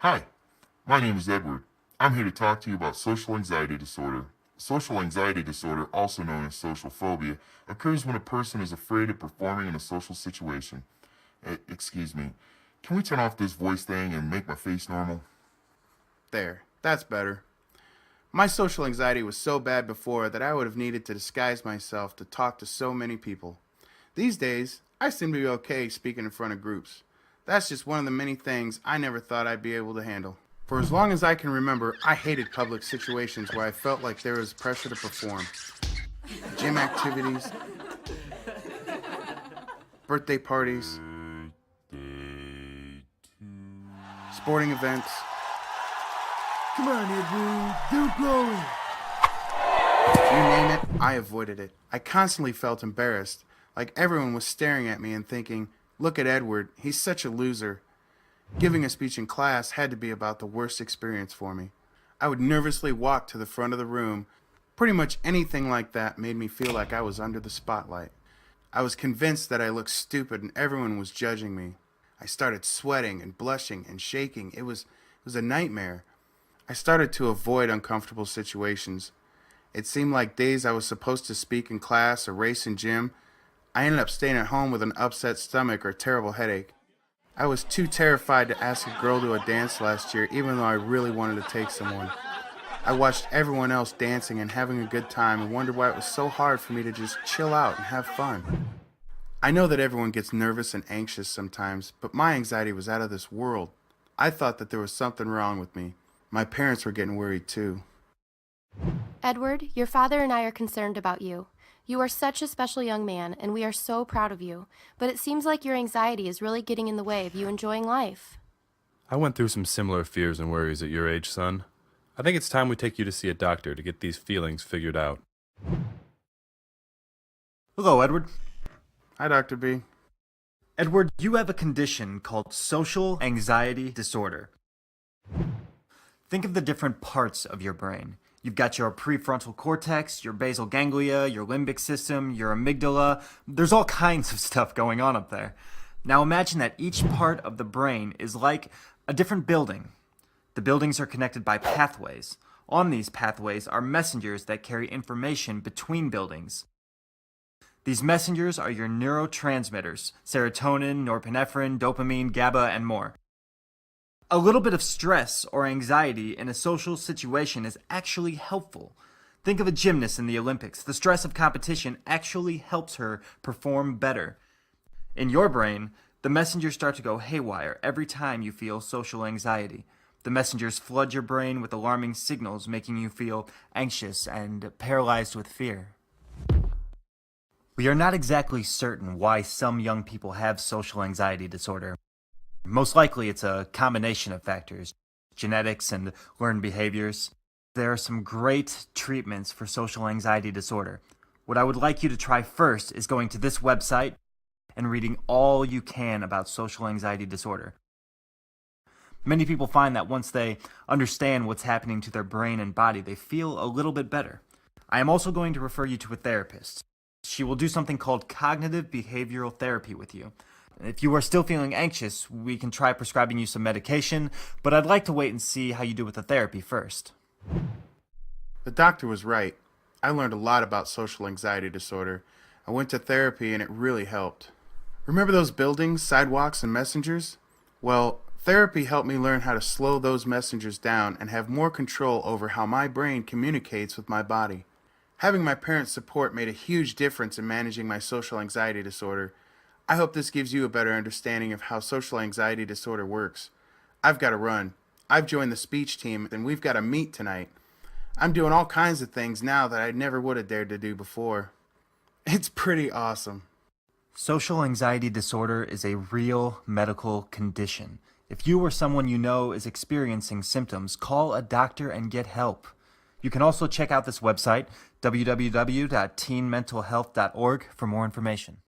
Hi, my name is Edward. I'm here to talk to you about social anxiety disorder. Social anxiety disorder, also known as social phobia, occurs when a person is afraid of performing in a social situation. Excuse me. Can we turn off this voice thing and make my face normal? There, that's better. My social anxiety was so bad before that I would have needed to disguise myself to talk to so many people. These days, I seem to be okay speaking in front of groups. That's just one of the many things I never thought I'd be able to handle. For as long as I can remember, I hated public situations where I felt like there was pressure to perform. Gym activities, birthday parties, sporting events. Come on, Edward, do glory. You name it, I avoided it. I constantly felt embarrassed, like everyone was staring at me and thinking, look at Edward, he's such a loser. Giving a speech in class had to be about the worst experience for me. I would nervously walk to the front of the room. Pretty much anything like that made me feel like I was under the spotlight. I was convinced that I looked stupid and everyone was judging me. I started sweating and blushing and shaking. It was a nightmare. I started to avoid uncomfortable situations. It seemed like days I was supposed to speak in class or race in gym, I ended up staying at home with an upset stomach or a terrible headache. I was too terrified to ask a girl to a dance last year, even though I really wanted to take someone. I watched everyone else dancing and having a good time and wondered why it was so hard for me to just chill out and have fun. I know that everyone gets nervous and anxious sometimes, but my anxiety was out of this world. I thought that there was something wrong with me. My parents were getting worried too. Edward, your father and I are concerned about you. You are such a special young man, and we are so proud of you. But it seems like your anxiety is really getting in the way of you enjoying life. I went through some similar fears and worries at your age, son. I think it's time we take you to see a doctor to get these feelings figured out. Hello, Edward. Hi, Dr. B. Edward, you have a condition called social anxiety disorder. Think of the different parts of your brain. You've got your prefrontal cortex, your basal ganglia, your limbic system, your amygdala. There's all kinds of stuff going on up there. Now imagine that each part of the brain is like a different building. The buildings are connected by pathways. On these pathways are messengers that carry information between buildings. These messengers are your neurotransmitters: serotonin, norepinephrine, dopamine, GABA, and more. A little bit of stress or anxiety in a social situation is actually helpful. Think of a gymnast in the Olympics. The stress of competition actually helps her perform better. In your brain, the messengers start to go haywire every time you feel social anxiety. The messengers flood your brain with alarming signals, making you feel anxious and paralyzed with fear. We are not exactly certain why some young people have social anxiety disorder. Most likely it's a combination of factors, genetics and learned behaviors. There are some great treatments for social anxiety disorder. What I would like you to try first is going to this website and reading all you can about social anxiety disorder. Many people find that once they understand what's happening to their brain and body, they feel a little bit better. I am also going to refer you to a therapist. She will do something called cognitive behavioral therapy with you. If you are still feeling anxious, we can try prescribing you some medication, but I'd like to wait and see how you do with the therapy first. The doctor was right. I learned a lot about social anxiety disorder. I went to therapy and it really helped. Remember those buildings, sidewalks, and messengers? Well, therapy helped me learn how to slow those messengers down and have more control over how my brain communicates with my body. Having my parents' support made a huge difference in managing my social anxiety disorder. I hope this gives you a better understanding of how social anxiety disorder works. I've got to run. I've joined the speech team and we've got a meet tonight. I'm doing all kinds of things now that I never would have dared to do before. It's pretty awesome. Social anxiety disorder is a real medical condition. If you or someone you know is experiencing symptoms, call a doctor and get help. You can also check out this website, www.teenmentalhealth.org, for more information.